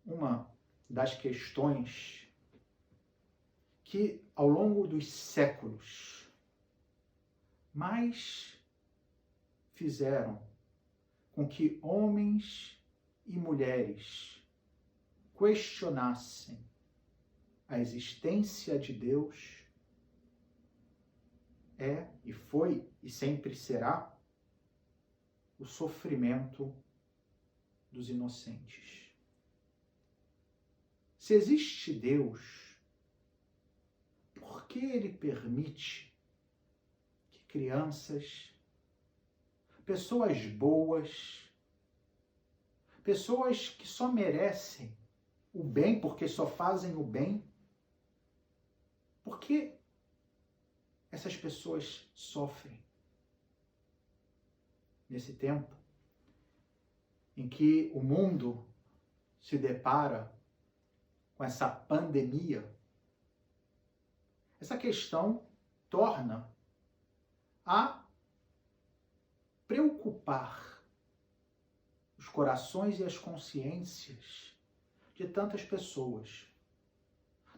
uma das questões que, ao longo dos séculos, mais fizeram com que homens e mulheres questionassem a existência de Deus é, e foi, e sempre será, o sofrimento dos inocentes. Se existe Deus, por que Ele permite que crianças, pessoas boas, pessoas que só merecem o bem porque só fazem o bem, por que essas pessoas sofrem? Nesse tempo em que o mundo se depara com essa pandemia, essa questão torna a preocupar os corações e as consciências de tantas pessoas.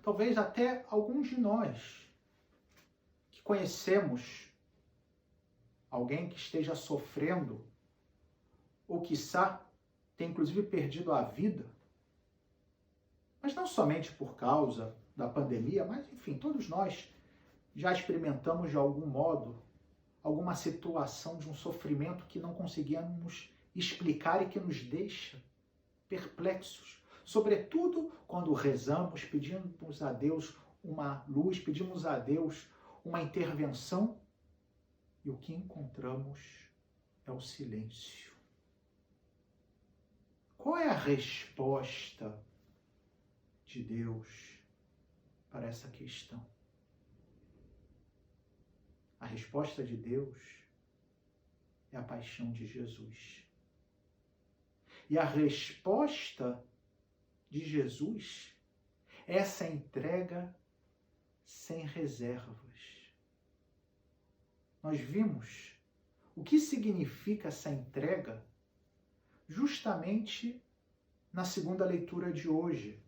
Talvez até alguns de nós que conhecemos alguém que esteja sofrendo ou quiçá tenha inclusive perdido a vida, mas não somente por causa da pandemia, mas enfim, todos nós já experimentamos de algum modo alguma situação de um sofrimento que não conseguíamos explicar e que nos deixa perplexos, sobretudo quando rezamos, pedimos a Deus uma luz, pedimos a Deus uma intervenção e o que encontramos é o silêncio. Qual é a resposta de Deus para essa questão? A resposta de Deus é a paixão de Jesus. E a resposta de Jesus é essa entrega sem reservas. Nós vimos o que significa essa entrega justamente na segunda leitura de hoje,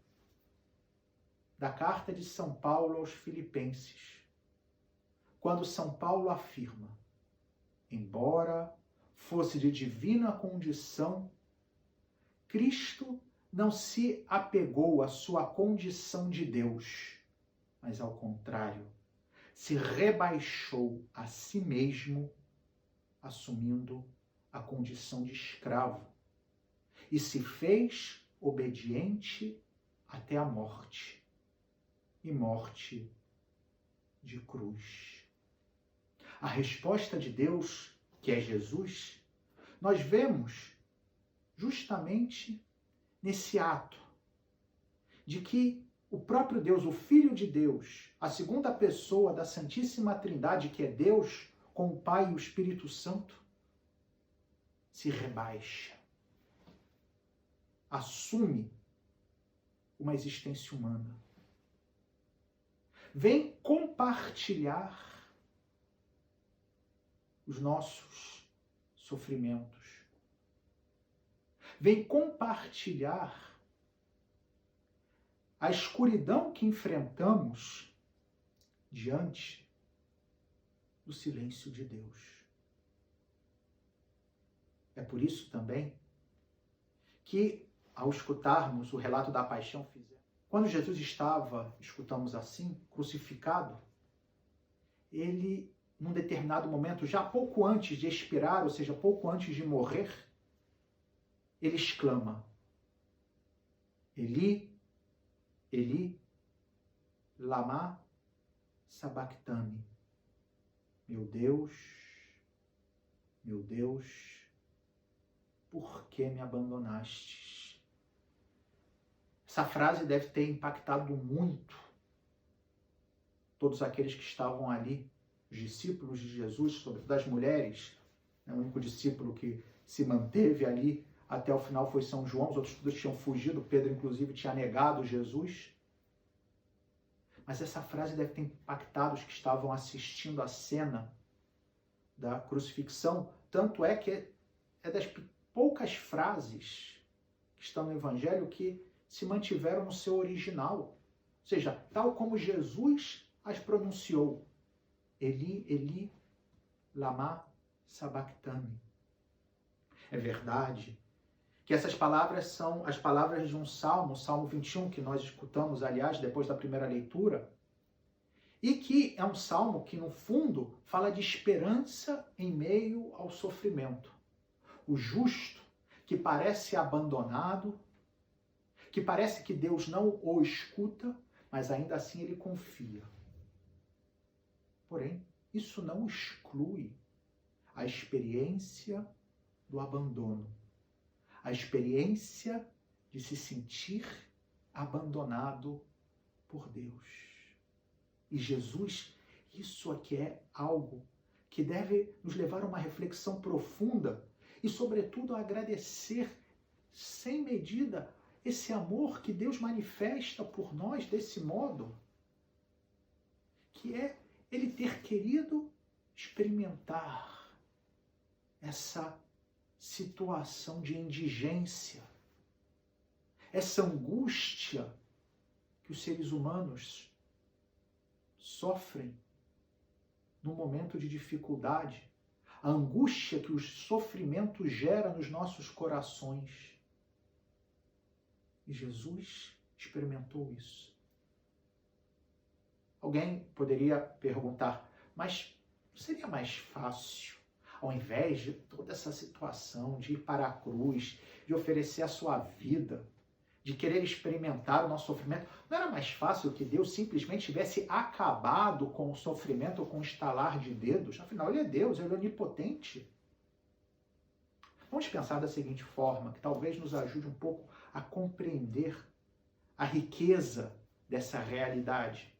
da carta de São Paulo aos Filipenses, quando São Paulo afirma: embora fosse de divina condição, Cristo não se apegou à sua condição de Deus, mas ao contrário, se rebaixou a si mesmo, assumindo a condição de escravo, e se fez obediente até a morte, e morte de cruz. A resposta de Deus, que é Jesus, nós vemos justamente nesse ato de que o próprio Deus, o Filho de Deus, a segunda pessoa da Santíssima Trindade, que é Deus, com o Pai e o Espírito Santo, se rebaixa, assume uma existência humana, vem compartilhar os nossos sofrimentos, vem compartilhar a escuridão que enfrentamos diante do silêncio de Deus. É por isso também que, ao escutarmos o relato da paixão, quando Jesus estava, escutamos assim, crucificado, ele, num determinado momento, já pouco antes de expirar, ou seja, pouco antes de morrer, ele exclama: Eli, Eli, lama sabachthani. Meu Deus, por que me abandonastes? Essa frase deve ter impactado muito todos aqueles que estavam ali, os discípulos de Jesus, sobretudo as mulheres. O único discípulo que se manteve ali até o final foi São João, os outros todos tinham fugido, Pedro inclusive tinha negado Jesus. Mas essa frase deve ter impactado os que estavam assistindo a cena da crucifixão, tanto é que é das poucas frases que estão no Evangelho que se mantiveram no seu original. Ou seja, tal como Jesus as pronunciou. Eli, Eli, lama sabachthani. É verdade que essas palavras são as palavras de um salmo, Salmo 21, que nós escutamos, aliás, depois da primeira leitura, e que é um salmo que, no fundo, fala de esperança em meio ao sofrimento. O justo, que parece abandonado, que parece que Deus não o escuta, mas ainda assim ele confia. Porém, isso não exclui a experiência do abandono, a experiência de se sentir abandonado por Deus. E Jesus, isso aqui é algo que deve nos levar a uma reflexão profunda e, sobretudo, a agradecer sem medida esse amor que Deus manifesta por nós desse modo, que é Ele ter querido experimentar essa situação de indigência, essa angústia que os seres humanos sofrem no momento de dificuldade, a angústia que o sofrimento gera nos nossos corações. E Jesus experimentou isso. Alguém poderia perguntar, mas seria mais fácil, ao invés de toda essa situação de ir para a cruz, de oferecer a sua vida, de querer experimentar o nosso sofrimento, não era mais fácil que Deus simplesmente tivesse acabado com o sofrimento com um estalar de dedos? Afinal, Ele é Deus, Ele é onipotente. Vamos pensar da seguinte forma, que talvez nos ajude um pouco a compreender a riqueza dessa realidade.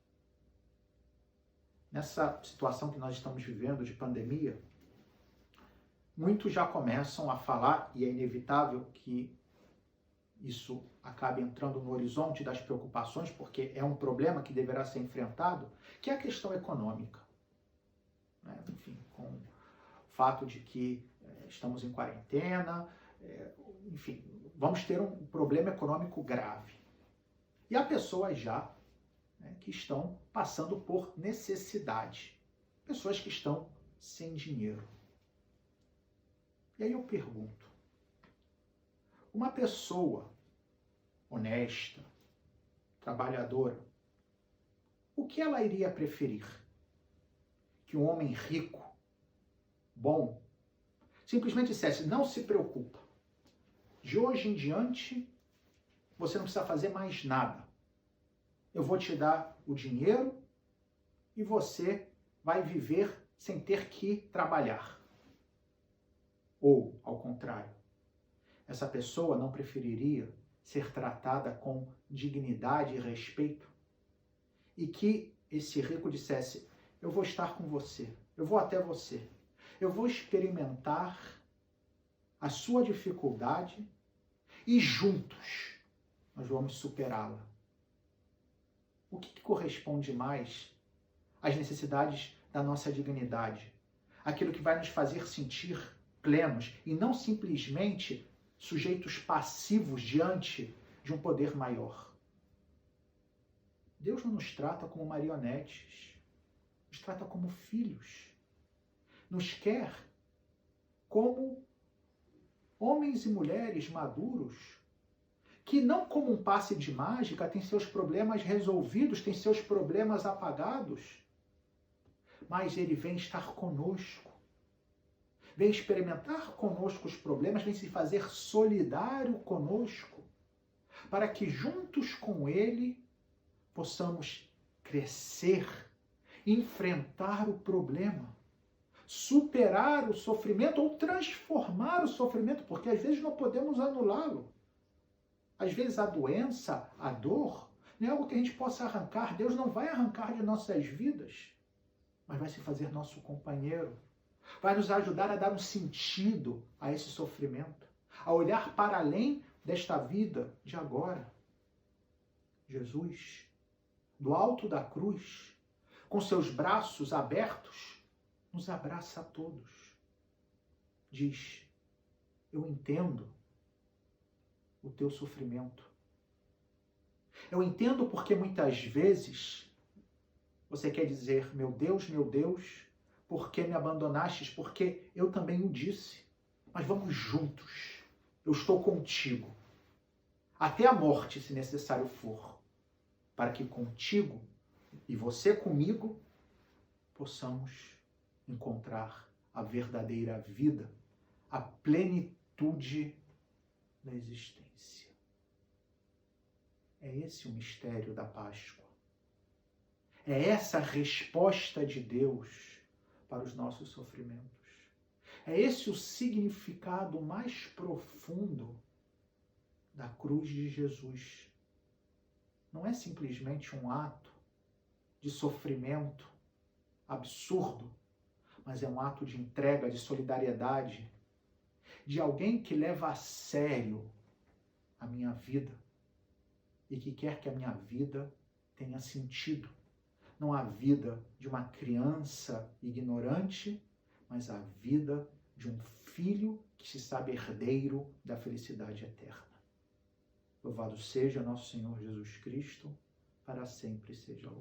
Nessa situação que nós estamos vivendo de pandemia, muitos já começam a falar, e é inevitável que isso acabe entrando no horizonte das preocupações, porque é um problema que deverá ser enfrentado, que é a questão econômica. Enfim, com o fato de que estamos em quarentena, enfim, vamos ter um problema econômico grave. E há pessoas já que estão passando por necessidade, pessoas que estão sem dinheiro. E aí eu pergunto, uma pessoa honesta, trabalhadora, o que ela iria preferir? Que um homem rico, bom, simplesmente dissesse, não se preocupa, de hoje em diante você não precisa fazer mais nada. Eu vou te dar o dinheiro e você vai viver sem ter que trabalhar. Ou, ao contrário, essa pessoa não preferiria ser tratada com dignidade e respeito? E que esse rico dissesse, eu vou estar com você, eu vou até você, eu vou experimentar a sua dificuldade e juntos nós vamos superá-la. O que corresponde mais às necessidades da nossa dignidade? Aquilo que vai nos fazer sentir plenos e não simplesmente sujeitos passivos diante de um poder maior. Deus não nos trata como marionetes, nos trata como filhos. Nos quer como homens e mulheres maduros, que não como um passe de mágica têm seus problemas resolvidos, têm seus problemas apagados, mas Ele vem estar conosco, vem experimentar conosco os problemas, vem se fazer solidário conosco, para que juntos com Ele possamos crescer, enfrentar o problema, superar o sofrimento ou transformar o sofrimento, porque às vezes não podemos anulá-lo. Às vezes a doença, a dor, não é algo que a gente possa arrancar. Deus não vai arrancar de nossas vidas, mas vai se fazer nosso companheiro. Vai nos ajudar a dar um sentido a esse sofrimento, a olhar para além desta vida de agora. Jesus, do alto da cruz, com seus braços abertos, nos abraça a todos. Diz, eu entendo o teu sofrimento. Eu entendo porque muitas vezes você quer dizer, meu Deus, por que me abandonastes? Porque eu também o disse. Mas vamos juntos. Eu estou contigo. Até a morte, se necessário for. Para que contigo e você comigo possamos encontrar a verdadeira vida, a plenitude da existência. É esse o mistério da Páscoa. É essa a resposta de Deus para os nossos sofrimentos. É esse o significado mais profundo da cruz de Jesus. Não é simplesmente um ato de sofrimento absurdo, mas é um ato de entrega, de solidariedade, de alguém que leva a sério a minha vida e que quer que a minha vida tenha sentido. Não a vida de uma criança ignorante, mas a vida de um filho que se sabe herdeiro da felicidade eterna. Louvado seja nosso Senhor Jesus Cristo, para sempre seja louvado.